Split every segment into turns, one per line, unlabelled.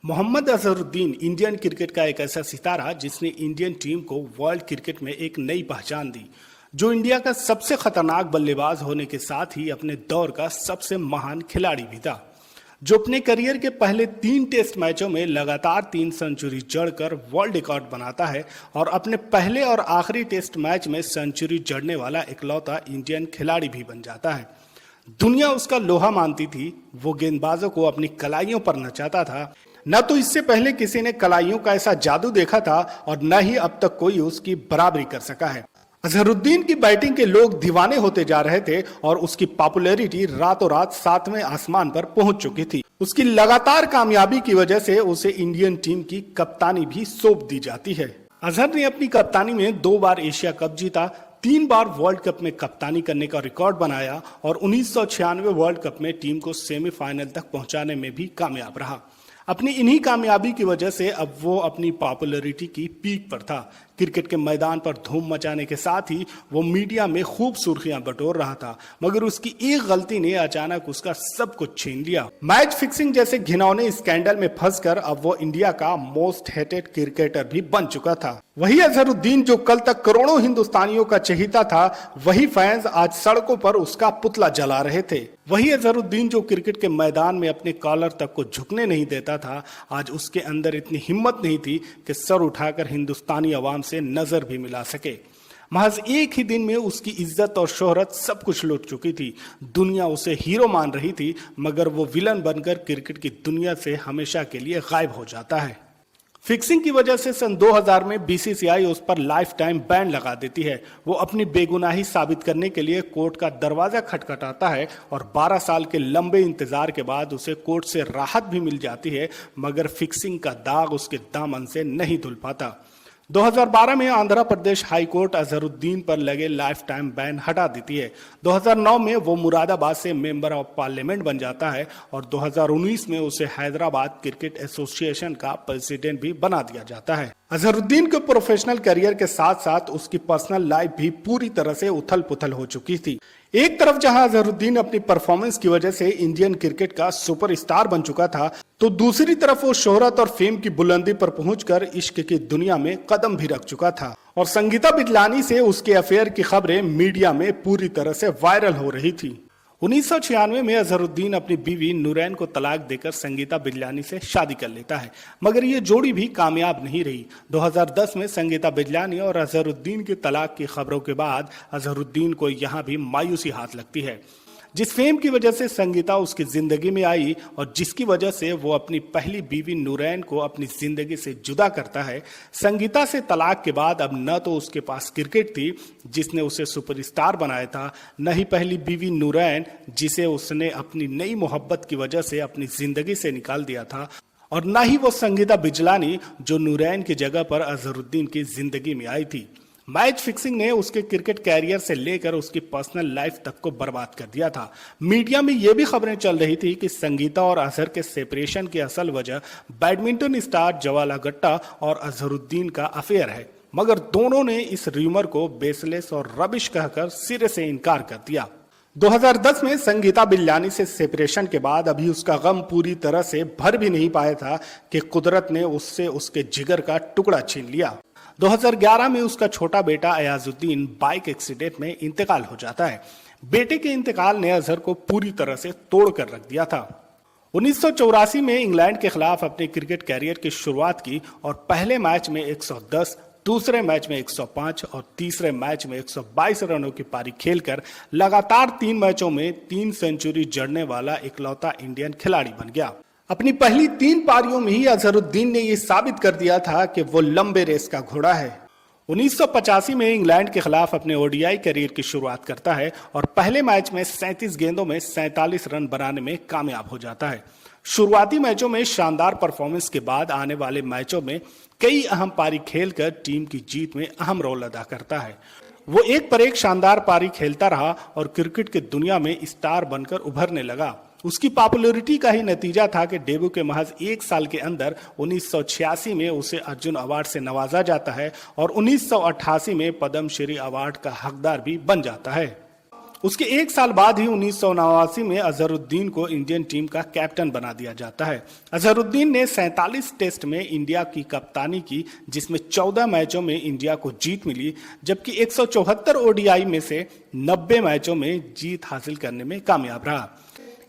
Mohammad Azharuddin Indian cricket का एक ऐसा सितारा जिसने इंडियन टीम को वर्ल्ड क्रिकेट में एक नई पहचान दी, जो इंडिया का सबसे खतरनाक बल्लेबाज होने के साथ ही अपने दौर का सबसे महान खिलाड़ी भी था, जो अपने करियर के पहले 3 टेस्ट मैचों में लगातार 3 सेंचुरी जड़कर वर्ल्ड रिकॉर्ड बनाता है और अपने पहले और आखिरी टेस्ट मैच में सेंचुरी जड़ने वाला इकलौता इंडियन खिलाड़ी भी बन जाता है। दुनिया उसका लोहा मानती थी, वो गेंदबाजों को अपनी कलाइयों पर नचाता था। न तो इससे पहले किसी ने कलाइयों का ऐसा जादू देखा था और न ही अब तक कोई उसकी बराबरी कर सका है। अजहरुद्दीन की बैटिंग के लोग दीवाने होते जा रहे थे और उसकी पॉपुलैरिटी रातों रात 7वें आसमान पर पहुंच चुकी थी। उसकी लगातार कामयाबी की वजह से उसे इंडियन टीम की कप्तानी भी सौंप दी जाती है। अजहर ने अपनी कप्तानी में 2 बार एशिया कप जीता, 3 बार वर्ल्ड कप में कप्तानी करने का रिकॉर्ड बनाया और 1996 वर्ल्ड कप में टीम को सेमीफाइनल तक पहुंचाने में भी कामयाब रहा। अपनी इन्हीं कामयाबी की वजह से अब वो अपनी पॉपुलैरिटी की पीक पर था। क्रिकेट के मैदान पर धूम मचाने के साथ ही वो मीडिया में खूब सुर्खियां बटोर रहा था, मगर उसकी एक गलती ने अचानक उसका सब कुछ छीन लिया। मैच फिक्सिंग जैसे घिनौने स्कैंडल में फंसकर अब वो इंडिया का मोस्ट हेटेड क्रिकेटर भी बन चुका था। वही अजहरुद्दीन जो कल तक करोड़ों हिंदुस्तानियों का चहेता था, वही फैंस आज सड़कों पर उसका पुतला जला रहे थे। वही अजहरुद्दीन जो क्रिकेट के मैदान में अपने कॉलर तक को झुकने नहीं देता था, आज उसके अंदर इतनी हिम्मत नहीं थी कि सर उठाकर हिंदुस्तानी अवाम से नजर भी मिला सके। महज एक ही दिन में उसकी इज्जत और शोहरत सब कुछ लुट चुकी थी। दुनिया उसे हीरो मान रही थी, मगर वो विलन बनकर क्रिकेट की दुनिया से हमेशा के लिए गायब हो जाता है। फिक्सिंग की वजह से सन 2000 में बीसीसीआई उस पर लाइफ टाइम बैन लगा देती है। वो अपनी बेगुनाही साबित करने के लिए कोर्ट का दरवाजा खटखटाता है और 12 साल के लंबे इंतजार के बाद उसे कोर्ट से राहत भी मिल जाती है, मगर फिक्सिंग का दाग उसके दामन से नहीं धुल पाता। 2012 में आंध्र प्रदेश हाई कोर्ट अजहरुद्दीन पर लगे लाइफ टाइम बैन हटा देती है। 2009 में वो मुरादाबाद से मेंबर ऑफ पार्लियामेंट बन जाता है और 2019 में उसे हैदराबाद क्रिकेट एसोसिएशन का प्रेसिडेंट भी बना दिया जाता है। अजहरुद्दीन के प्रोफेशनल करियर के साथ साथ उसकी पर्सनल लाइफ भी पूरी तरह से उथल पुथल हो चुकी थी। एक तरफ जहां अजहरुद्दीन अपनी परफॉर्मेंस की वजह से इंडियन क्रिकेट का सुपरस्टार बन चुका था, तो दूसरी तरफ वो शोहरत और फेम की बुलंदी पर पहुंचकर इश्क की दुनिया में कदम भी रख चुका था और संगीता बिजलानी से उसके अफेयर की खबरें मीडिया में पूरी तरह से वायरल हो रही थी। 1996 में अजहरुद्दीन अपनी बीवी नूरैन को तलाक देकर संगीता बिजलानी से शादी कर लेता है, मगर ये जोड़ी भी कामयाब नहीं रही। 2010 में संगीता बिजलानी और अजहरुद्दीन की तलाक की खबरों के बाद अजहरुद्दीन को यहाँ भी मायूसी हाथ लगती है। जिस फेम की वजह से संगीता उसकी जिंदगी में आई और जिसकी वजह से वो अपनी पहली बीवी नूरैन को अपनी जिंदगी से जुदा करता है, संगीता से तलाक के बाद अब न तो उसके पास क्रिकेट थी जिसने उसे सुपरस्टार बनाया था, न ही पहली बीवी नूरैन जिसे उसने अपनी नई मोहब्बत की वजह से अपनी जिंदगी से निकाल दिया था, और न ही वो संगीता बिजलानी जो नूरैन की जगह पर अजहरुद्दीन की जिंदगी में आई थी। मैच फिक्सिंग ने उसके क्रिकेट कैरियर से लेकर उसकी पर्सनल लाइफ तक को बर्बाद कर दिया था। मीडिया में यह भी खबरें चल रही थी कि संगीता और अजहर के सेपरेशन की असल वजह बैडमिंटन स्टार ज्वाला गुट्टा और अजहरुद्दीन का अफेयर है, मगर दोनों ने इस र्यूमर को बेसलेस और रबिश कहकर सिरे से इनकार कर दिया। 2010 में संगीता बिजलानी से सेपरेशन के बाद अभी उसका गम पूरी तरह से भर भी नहीं पाया था कि कुदरत ने उससे उसके जिगर का टुकड़ा छीन लिया। 2011 में उसका छोटा बेटा अयाजुद्दीन बाइक एक्सीडेंट में इंतकाल हो जाता है। बेटे के इंतकाल ने अजहर को पूरी तरह से तोड़ कर रख दिया था। 1984 में इंग्लैंड के खिलाफ अपने क्रिकेट कैरियर की शुरुआत की और पहले मैच में 110, दूसरे मैच में 105 और तीसरे मैच में 122 रनों की पारी खेलकर लगातार 3 मैचों में 3 सेंचुरी जड़ने वाला इकलौता इंडियन खिलाड़ी बन गया। अपनी पहली 3 पारियों में ही अजहरुद्दीन ने यह साबित कर दिया था कि वो लंबे रेस का घोड़ा है। 1985 में इंग्लैंड के खिलाफ अपने ओडीआई करियर की शुरुआत करता है और पहले मैच में 37 गेंदों में 47 रन बनाने में कामयाब हो जाता है। शुरुआती मैचों में शानदार परफॉर्मेंस के बाद आने वाले मैचों में कई अहम पारी खेलकर टीम की जीत में अहम रोल अदा करता है। वो एक पर एक शानदार पारी खेलता रहा और क्रिकेट की दुनिया में स्टार बनकर उभरने लगा। उसकी पॉपुलैरिटी का ही नतीजा था कि डेब्यू के महज 1 साल के अंदर 1986 में उसे अर्जुन अवार्ड से नवाजा जाता है और 1988 में पद्म श्री अवार्ड का हकदार भी बन जाता है। उसके एक साल बाद ही 1989 में अजहरुद्दीन को इंडियन टीम का कैप्टन बना दिया जाता है। अजहरुद्दीन ने 47 टेस्ट में इंडिया की कप्तानी की, जिसमें 14 मैचों में इंडिया को जीत मिली, जबकि 174 ओडीआई में से 90 मैचों में जीत हासिल करने में कामयाब रहा।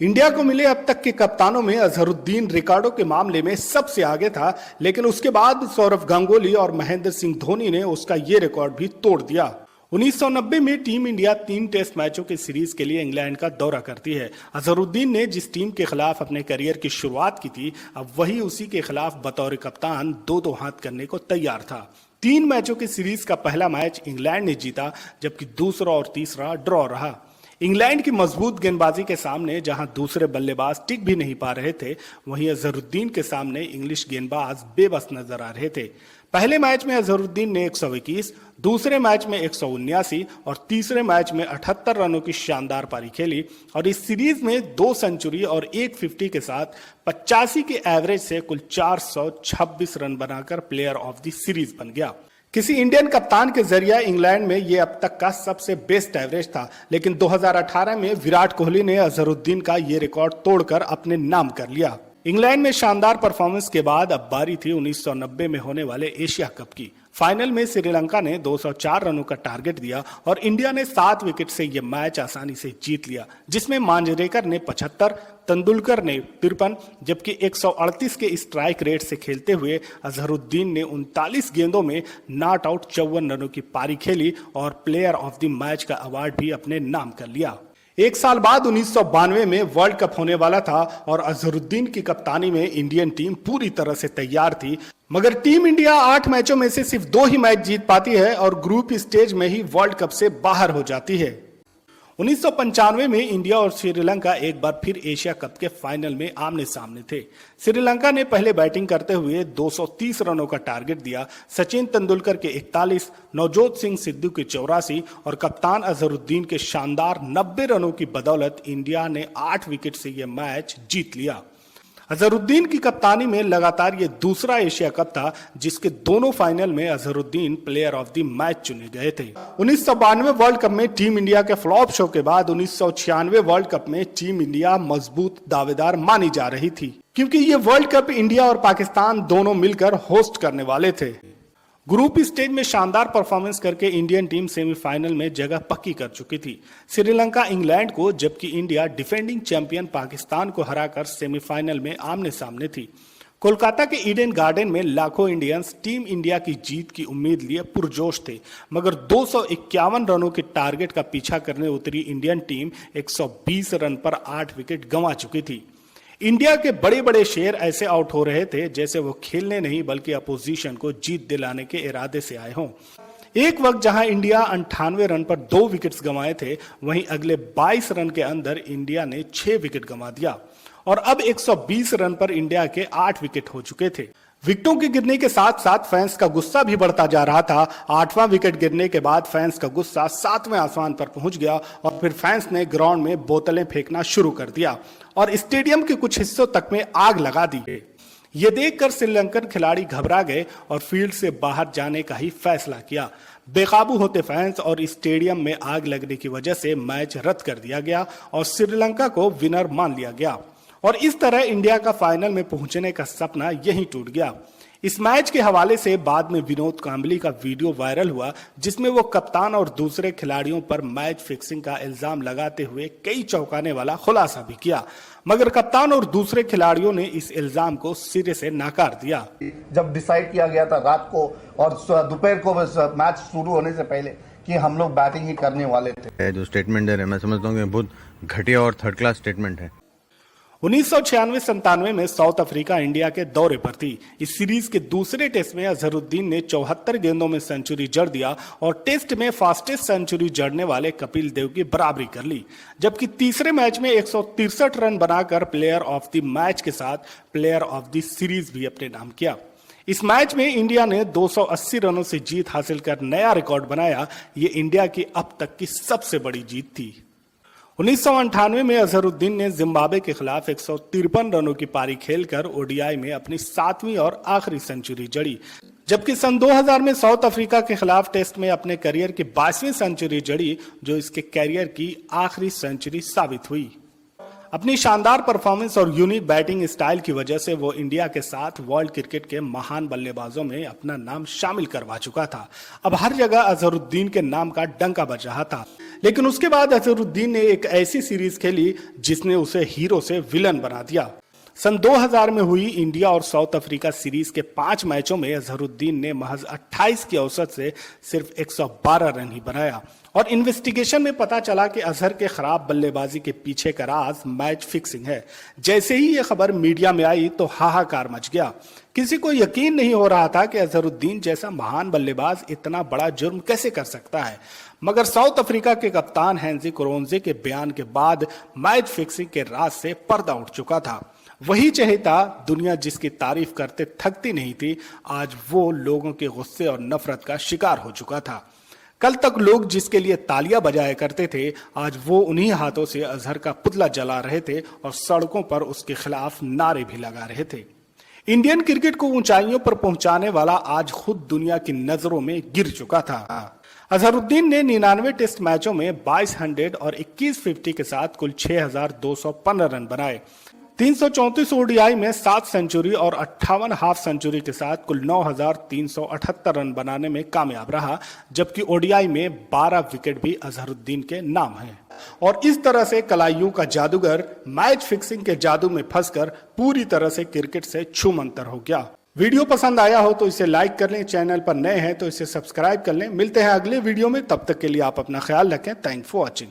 इंडिया को मिले अब तक के कप्तानों में अजहरुद्दीन रिकॉर्डों के मामले में सबसे आगे था, लेकिन उसके बाद सौरव गांगुली और महेंद्र सिंह धोनी ने उसका ये रिकॉर्ड भी तोड़ दिया। 1990 में टीम इंडिया 3 टेस्ट मैचों की सीरीज के लिए इंग्लैंड का दौरा करती है। अजहरुद्दीन ने जिस टीम के खिलाफ अपने करियर की शुरुआत की थी, अब वही उसी के खिलाफ बतौर कप्तान 2-2 हाथ करने को तैयार था। 3 मैचों की सीरीज का पहला मैच इंग्लैंड ने जीता, जबकि दूसरा और तीसरा ड्रॉ रहा। इंग्लैंड की मजबूत गेंदबाजी के सामने जहां दूसरे बल्लेबाज टिक भी नहीं पा रहे थे, वहीं अजहरुद्दीन के सामने इंग्लिश गेंदबाज बेबस नजर आ रहे थे। पहले मैच में अजहरुद्दीन ने 121, दूसरे मैच में 179 और तीसरे मैच में 78 रनों की शानदार पारी खेली और इस सीरीज में 2 सेंचुरी और 1 50 के साथ 85 के एवरेज से कुल 426 रन बनाकर प्लेयर ऑफ द सीरीज बन गया। किसी इंडियन कप्तान के जरिए इंग्लैंड में यह अब तक का सबसे बेस्ट एवरेज था, लेकिन 2018 में विराट कोहली ने अजहरुद्दीन का यह रिकॉर्ड तोड़कर अपने नाम कर लिया। इंग्लैंड में शानदार परफॉर्मेंस के बाद अब बारी थी 1990 में होने वाले एशिया कप की। फाइनल में श्रीलंका ने 204 रनों का टारगेट दिया और इंडिया ने 7 विकेट से यह मैच आसानी से जीत लिया, जिसमें मांजरेकर ने 75, तेंदुलकर ने 53, जबकि 138 के स्ट्राइक रेट से खेलते हुए अजहरुद्दीन ने 39 गेंदों में नॉट आउट 54 रनों की पारी खेली और प्लेयर ऑफ द मैच का अवार्ड भी अपने नाम कर लिया। एक साल बाद 1992 में वर्ल्ड कप होने वाला था और अजहरुद्दीन की कप्तानी में इंडियन टीम पूरी तरह से तैयार थी, मगर टीम इंडिया 8 मैचों में से सिर्फ 2 ही मैच जीत पाती है और ग्रुप स्टेज में ही वर्ल्ड कप से बाहर हो जाती है। 1995 में इंडिया और श्रीलंका एक बार फिर एशिया कप के फाइनल में आमने सामने थे। श्रीलंका ने पहले बैटिंग करते हुए 230 रनों का टारगेट दिया। सचिन तेंदुलकर के 41, नवजोत सिंह सिद्धू के 84 और कप्तान अजहरुद्दीन के शानदार 90 रनों की बदौलत इंडिया ने 8 विकेट से यह मैच जीत लिया। अजहरुद्दीन की कप्तानी में लगातार ये दूसरा एशिया कप था जिसके दोनों फाइनल में Azharuddin player of the match चुने गए थे। 1992 वर्ल्ड कप में टीम इंडिया के फ्लॉप शो के बाद 1996 वर्ल्ड कप में टीम इंडिया मजबूत दावेदार मानी जा रही थी, क्योंकि ये वर्ल्ड कप इंडिया और पाकिस्तान दोनों मिलकर होस्ट करने वाले थे। ग्रुप स्टेज में शानदार परफॉर्मेंस करके इंडियन टीम सेमीफाइनल में जगह पक्की कर चुकी थी। श्रीलंका इंग्लैंड को, जबकि इंडिया डिफेंडिंग चैंपियन पाकिस्तान को हराकर सेमीफाइनल में आमने सामने थी। कोलकाता के ईडन गार्डन में लाखों इंडियंस टीम इंडिया की जीत की उम्मीद लिए पुरजोश थे, मगर 251 रनों के टारगेट का पीछा करने उतरी इंडियन टीम 120 रन पर 8 विकेट गंवा चुकी थी। इंडिया के बड़े बड़े शेर ऐसे आउट हो रहे थे जैसे वो खेलने नहीं बल्कि अपोजिशन को जीत दिलाने के इरादे से आए हों। एक वक्त जहां इंडिया 98 रन पर 2 विकेट्स गंवाए थे, वहीं अगले 22 रन के अंदर इंडिया ने 6 विकेट गंवा दिया और अब 120 रन पर इंडिया के 8 विकेट हो चुके थे। विकेटों के गिरने के साथ साथ फैंस का गुस्सा भी बढ़ता जा रहा था। 8वां विकेट गिरने के बाद फैंस का गुस्सा 7वें आसमान पर पहुंच गया और फिर फैंस ने ग्राउंड में बोतलें फेंकना शुरू कर दिया और स्टेडियम के कुछ हिस्सों तक में आग लगा दी। ये देखकर श्रीलंकन खिलाड़ी घबरा गए और फील्ड से बाहर जाने का ही फैसला किया। बेकाबू होते फैंस और स्टेडियम में आग लगने की वजह से मैच रद्द कर दिया गया और श्रीलंका को विनर मान लिया गया और इस तरह इंडिया का फाइनल में पहुंचने का सपना यहीं टूट गया। इस मैच के हवाले से बाद में विनोद कांबली का वीडियो वायरल हुआ, जिसमें वो कप्तान और दूसरे खिलाड़ियों पर मैच फिक्सिंग का इल्जाम लगाते हुए कई चौंकाने वाला खुलासा भी किया, मगर कप्तान और दूसरे खिलाड़ियों ने इस इल्जाम को सिरे से नकार दिया।
जब डिसाइड किया गया था रात को और दोपहर को मैच शुरू होने से पहले कि हम लोग बैटिंग ही करने वाले थे,
जो स्टेटमेंट दे रहे हैं मैं समझता हूँ कि बहुत घटिया और थर्ड क्लास स्टेटमेंट है।
1996-97 में साउथ अफ्रीका इंडिया के दौरे पर थी। इस सीरीज के दूसरे टेस्ट में अजहरुद्दीन ने 74 गेंदों में सेंचुरी जड़ दिया और टेस्ट में फास्टेस्ट सेंचुरी जड़ने वाले कपिल देव की बराबरी कर ली, जबकि तीसरे मैच में 163 रन बनाकर प्लेयर ऑफ द मैच के साथ प्लेयर ऑफ द सीरीज भी अपने नाम किया। इस मैच में इंडिया ने 280 रनों से जीत हासिल कर नया रिकॉर्ड बनाया। ये इंडिया की अब तक की सबसे बड़ी जीत थी। 1998 में अजहरुद्दीन ने जिम्बाब्वे के खिलाफ 153 रनों की पारी खेलकर ओडीआई में अपनी 7वीं और आखिरी सेंचुरी जड़ी, जबकि सन 2000 में साउथ अफ्रीका के खिलाफ टेस्ट में अपने करियर की 22वीं सेंचुरी जड़ी, जो इसके करियर की आखिरी सेंचुरी साबित हुई। अपनी शानदार परफॉर्मेंस और यूनिक बैटिंग स्टाइल की वजह से वो इंडिया के साथ वर्ल्ड क्रिकेट के महान बल्लेबाजों में अपना नाम शामिल करवा चुका था। अब हर जगह अजहरुद्दीन के नाम का डंका बज रहा था। लेकिन उसके बाद अजहरुद्दीन ने एक ऐसी सीरीज खेली जिसने उसे हीरो से विलन बना दिया। सन 2000 में हुई इंडिया और साउथ अफ्रीका सीरीज के 5 मैचों में अजहरुद्दीन ने महज 28 की औसत से सिर्फ 112 रन ही बनाया। और इन्वेस्टिगेशन में पता चला कि अजहर के खराब बल्लेबाजी के पीछे का राज मैच फिक्सिंग है। जैसे ही ये खबर मीडिया में आई तो हाहाकार मच गया। किसी को यकीन नहीं हो रहा था कि अजहरुद्दीन जैसा महान बल्लेबाज इतना बड़ा जुर्म कैसे कर सकता है। मगर साउथ अफ्रीका के कप्तान हेनरी क्रोन्जे के बयान के बाद मैच फिक्सिंग के राज से पर्दा उठ चुका था। वही चहेता दुनिया जिसकी तारीफ करते थकती नहीं थी, आज वो लोगों के गुस्से और नफरत का शिकार हो चुका था। कल तक लोग जिसके लिए तालियां बजाया करते थे, आज वो उन्हीं हाथों से अजहर का पुतला जला रहे थे और सड़कों पर उसके खिलाफ नारे भी लगा रहे थे। इंडियन क्रिकेट को ऊंचाइयों पर पहुंचाने वाला आज खुद दुनिया की नजरों में गिर चुका था। अजहरुद्दीन ने 99 टेस्ट मैचों में 2200 और 21 50 के साथ कुल 6215 रन बनाए। 334 ओडीआई में 7 सेंचुरी और 58 हाफ सेंचुरी के साथ कुल 9378 रन बनाने में कामयाब रहा, जबकि ओडीआई में 12 विकेट भी अजहरुद्दीन के नाम हैं। और इस तरह से कलाइयों का जादूगर मैच फिक्सिंग के जादू में फंसकर पूरी तरह से क्रिकेट से छूमंतर हो गया। वीडियो पसंद आया हो तो इसे लाइक कर लें, चैनल पर नए हैं तो इसे सब्सक्राइब कर लें। मिलते हैं अगले वीडियो में, तब तक के लिए आप अपना ख्याल रखें। Thanks for watching.